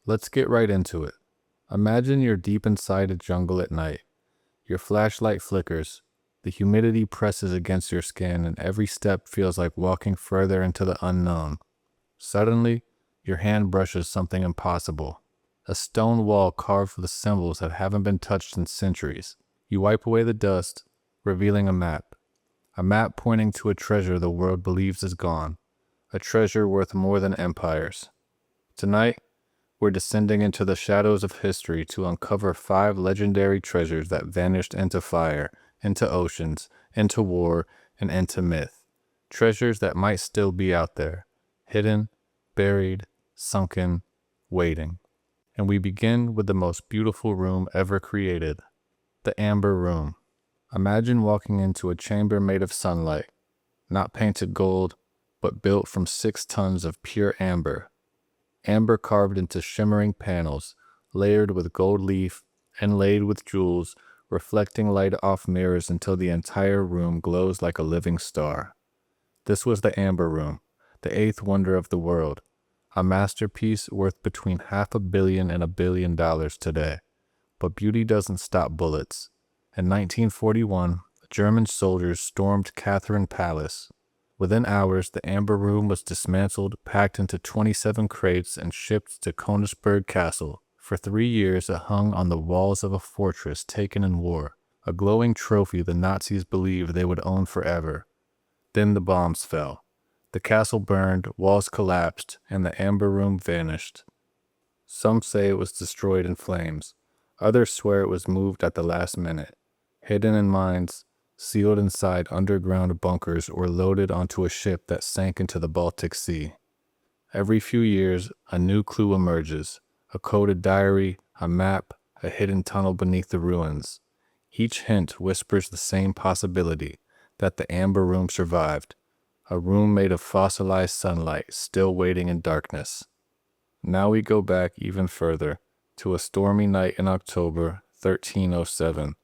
Let's get right into it. Imagine you're deep inside a jungle at night. Your flashlight flickers, the humidity presses against your skin, and every step feels like walking further into the unknown. Suddenly, your hand brushes something impossible. A stone wall carved with symbols that haven't been touched in centuries. You wipe away the dust, revealing a map. A map pointing to a treasure the world believes is gone. A treasure worth more than empires. Tonight, we're descending into the shadows of history to uncover 5 legendary treasures that vanished into fire, into oceans, into war, and into myth. Treasures that might still be out there, hidden, buried, sunken, waiting. And we begin with the most beautiful room ever created, the Amber Room. Imagine walking into a chamber made of sunlight, not painted gold, but built from 6 tons of pure amber. Amber carved into shimmering panels, layered with gold leaf, inlaid with jewels, reflecting light off mirrors until the entire room glows like a living star. This was the Amber Room, the 8th wonder of the world, a masterpiece worth between $500 million and $1 billion today. But beauty doesn't stop bullets. In 1941, German soldiers stormed Catherine Palace. Within hours, the Amber Room was dismantled, packed into 27 crates, and shipped to Königsberg Castle. For 3 years, it hung on the walls of a fortress taken in war, a glowing trophy the Nazis believed they would own forever. Then the bombs fell. The castle burned, walls collapsed, and the Amber Room vanished. Some say it was destroyed in flames. Others swear it was moved at the last minute. Hidden in mines, sealed inside underground bunkers, or loaded onto a ship that sank into the Baltic Sea. Every few years, a new clue emerges, a coded diary, a map, a hidden tunnel beneath the ruins. Each hint whispers the same possibility, that the Amber Room survived, a room made of fossilized sunlight, still waiting in darkness. Now we go back even further, to a stormy night in October 1307.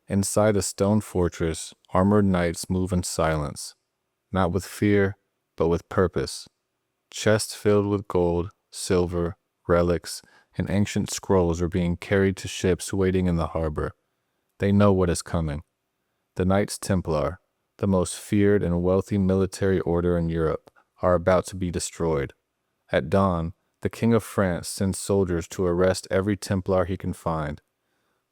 Inside a stone fortress, armored knights move in silence, not with fear, but with purpose. Chests filled with gold, silver, relics, and ancient scrolls are being carried to ships waiting in the harbor. They know what is coming. The Knights Templar, the most feared and wealthy military order in Europe, are about to be destroyed. At dawn, the King of France sends soldiers to arrest every Templar he can find.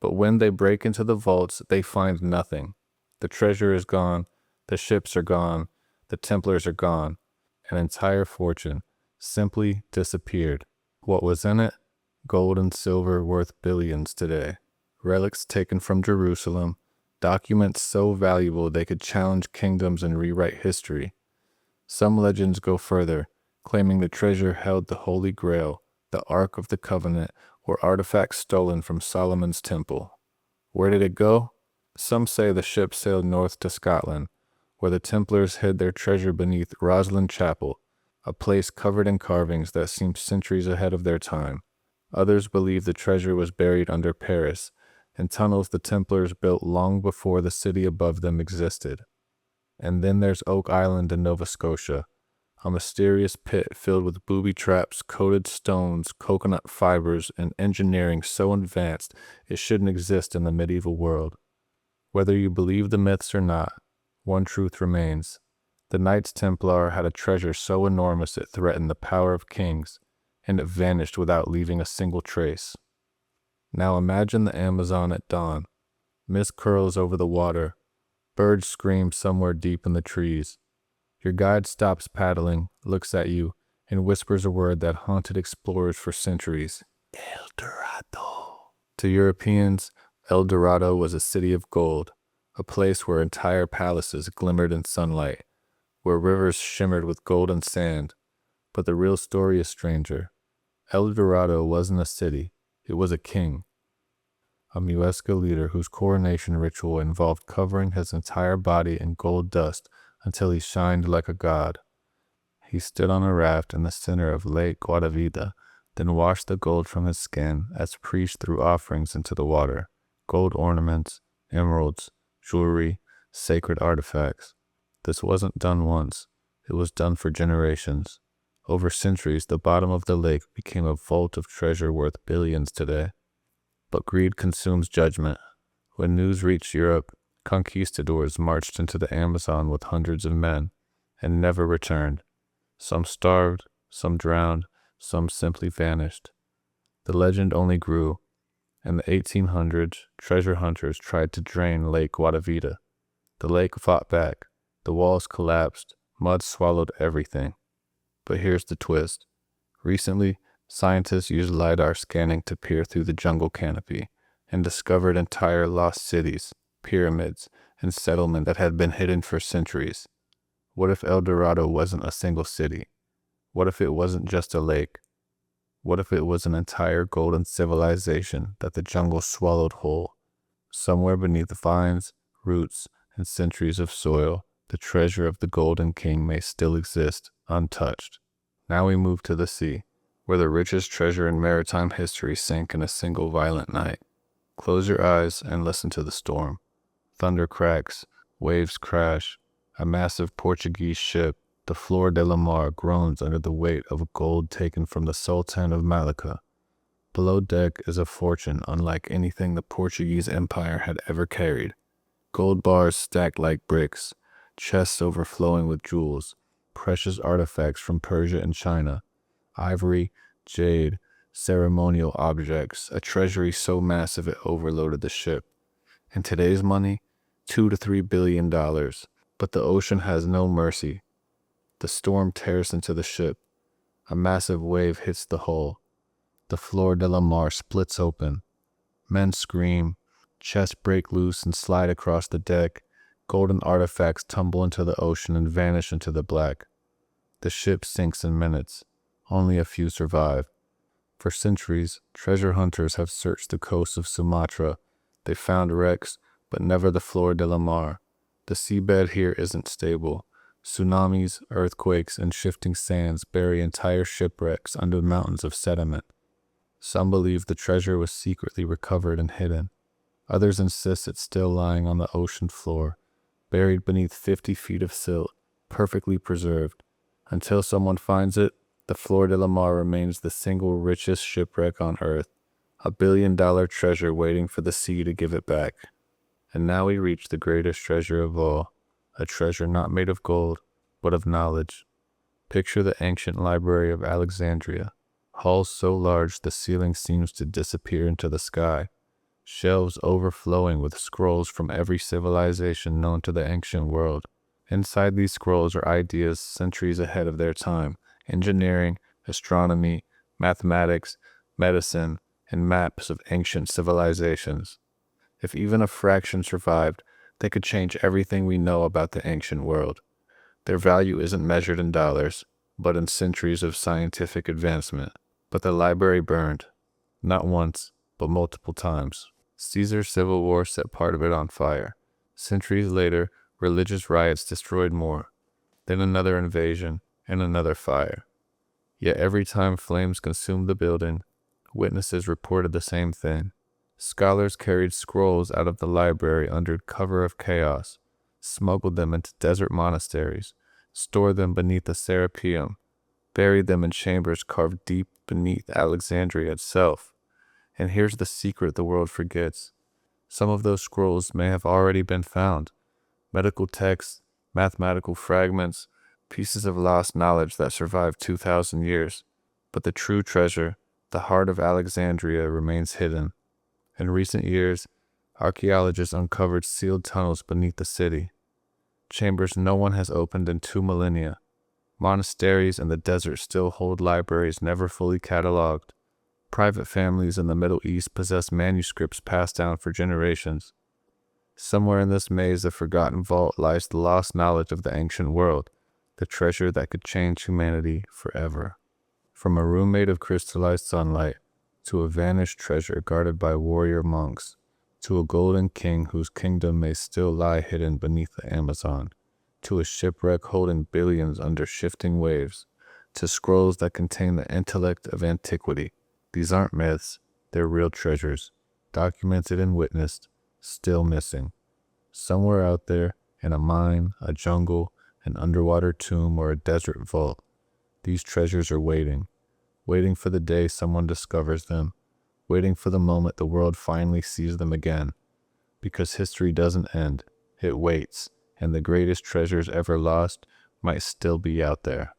But when they break into the vaults, they find nothing. The treasure is gone, the ships are gone, the Templars are gone. An entire fortune simply disappeared. What was in it? Gold and silver worth billions today. Relics taken from Jerusalem, documents so valuable they could challenge kingdoms and rewrite history. Some legends go further, claiming the treasure held the Holy Grail, the Ark of the Covenant, or artifacts stolen from Solomon's temple. Where did it go? Some say the ship sailed north to Scotland, where the Templars hid their treasure beneath Rosslyn Chapel, a place covered in carvings that seemed centuries ahead of their time. Others believe the treasure was buried under Paris, in tunnels the Templars built long before the city above them existed. And then there's Oak Island in Nova Scotia, a mysterious pit filled with booby traps, coated stones, coconut fibers, and engineering so advanced it shouldn't exist in the medieval world. Whether you believe the myths or not, one truth remains. The Knights Templar had a treasure so enormous it threatened the power of kings, and it vanished without leaving a single trace. Now imagine the Amazon at dawn. Mist curls over the water. Birds scream somewhere deep in the trees. Your guide stops paddling, looks at you, and whispers a word that haunted explorers for centuries. El Dorado. To Europeans, El Dorado was a city of gold, a place where entire palaces glimmered in sunlight, where rivers shimmered with golden sand. But the real story is stranger. El Dorado wasn't a city, it was a king. A Muisca leader whose coronation ritual involved covering his entire body in gold dust until he shined like a god. He stood on a raft in the center of Lake Guadavida, then washed the gold from his skin as priests threw offerings into the water, gold ornaments, emeralds, jewelry, sacred artifacts. This wasn't done once, it was done for generations. Over centuries, the bottom of the lake became a vault of treasure worth billions today. But greed consumes judgment. When news reached Europe, conquistadors marched into the Amazon with hundreds of men and never returned. Some starved, some drowned, some simply vanished. The legend only grew. In the 1800s, treasure hunters tried to drain Lake Guatavita. The lake fought back. The walls collapsed. Mud swallowed everything. But here's the twist. Recently, scientists used LiDAR scanning to peer through the jungle canopy and discovered entire lost cities, pyramids, and settlements that had been hidden for centuries. What if El Dorado wasn't a single city? What if it wasn't just a lake? What if it was an entire golden civilization that the jungle swallowed whole? Somewhere beneath vines, roots, and centuries of soil, the treasure of the Golden King may still exist, untouched. Now we move to the sea, where the richest treasure in maritime history sank in a single violent night. Close your eyes and listen to the storm. Thunder cracks, waves crash. A massive Portuguese ship, the Flor de la Mar, groans under the weight of gold taken from the Sultan of Malacca. Below deck is a fortune unlike anything the Portuguese Empire had ever carried. Gold bars stacked like bricks, chests overflowing with jewels, precious artifacts from Persia and China, ivory, jade, ceremonial objects, a treasury so massive it overloaded the ship. In today's money, $2 to $3 billion. But the ocean has no mercy. The storm tears into the ship. A massive wave hits the hull. The Flor de la Mar splits open. Men scream. Chests break loose and slide across the deck. Golden artifacts tumble into the ocean and vanish into the black. The ship sinks in minutes. Only a few survive. For centuries, treasure hunters have searched the coasts of Sumatra. They found wrecks, but never the Flor de la Mar. The seabed here isn't stable. Tsunamis, earthquakes, and shifting sands bury entire shipwrecks under mountains of sediment. Some believe the treasure was secretly recovered and hidden. Others insist it's still lying on the ocean floor, buried beneath 50 feet of silt, perfectly preserved. Until someone finds it, the Flor de la Mar remains the single richest shipwreck on Earth, a billion-dollar treasure waiting for the sea to give it back. And now we reach the greatest treasure of all, a treasure not made of gold, but of knowledge. Picture the ancient library of Alexandria, halls so large the ceiling seems to disappear into the sky, shelves overflowing with scrolls from every civilization known to the ancient world. Inside these scrolls are ideas centuries ahead of their time, engineering, astronomy, mathematics, medicine, and maps of ancient civilizations. If even a fraction survived, they could change everything we know about the ancient world. Their value isn't measured in dollars, but in centuries of scientific advancement. But the library burned, not once, but multiple times. Caesar's civil war set part of it on fire. Centuries later, religious riots destroyed more. Then another invasion, and another fire. Yet every time flames consumed the building, witnesses reported the same thing. Scholars carried scrolls out of the library under cover of chaos, smuggled them into desert monasteries, stored them beneath the Serapeum, buried them in chambers carved deep beneath Alexandria itself. And here's the secret the world forgets. Some of those scrolls may have already been found. Medical texts, mathematical fragments, pieces of lost knowledge that survived 2,000 years. But the true treasure, the heart of Alexandria, remains hidden. In recent years, archaeologists uncovered sealed tunnels beneath the city, chambers no one has opened in 2 millennia. Monasteries in the desert still hold libraries never fully cataloged. Private families in the Middle East possess manuscripts passed down for generations. Somewhere in this maze of forgotten vault lies the lost knowledge of the ancient world, the treasure that could change humanity forever. From a room made of crystallized sunlight, to a vanished treasure guarded by warrior monks, to a golden king whose kingdom may still lie hidden beneath the Amazon, to a shipwreck holding billions under shifting waves, to scrolls that contain the intellect of antiquity. These aren't myths, they're real treasures, documented and witnessed, still missing. Somewhere out there, in a mine, a jungle, an underwater tomb, or a desert vault, These treasures are waiting for the day someone discovers them, waiting for the moment the world finally sees them again. Because history doesn't end, it waits, and the greatest treasures ever lost might still be out there.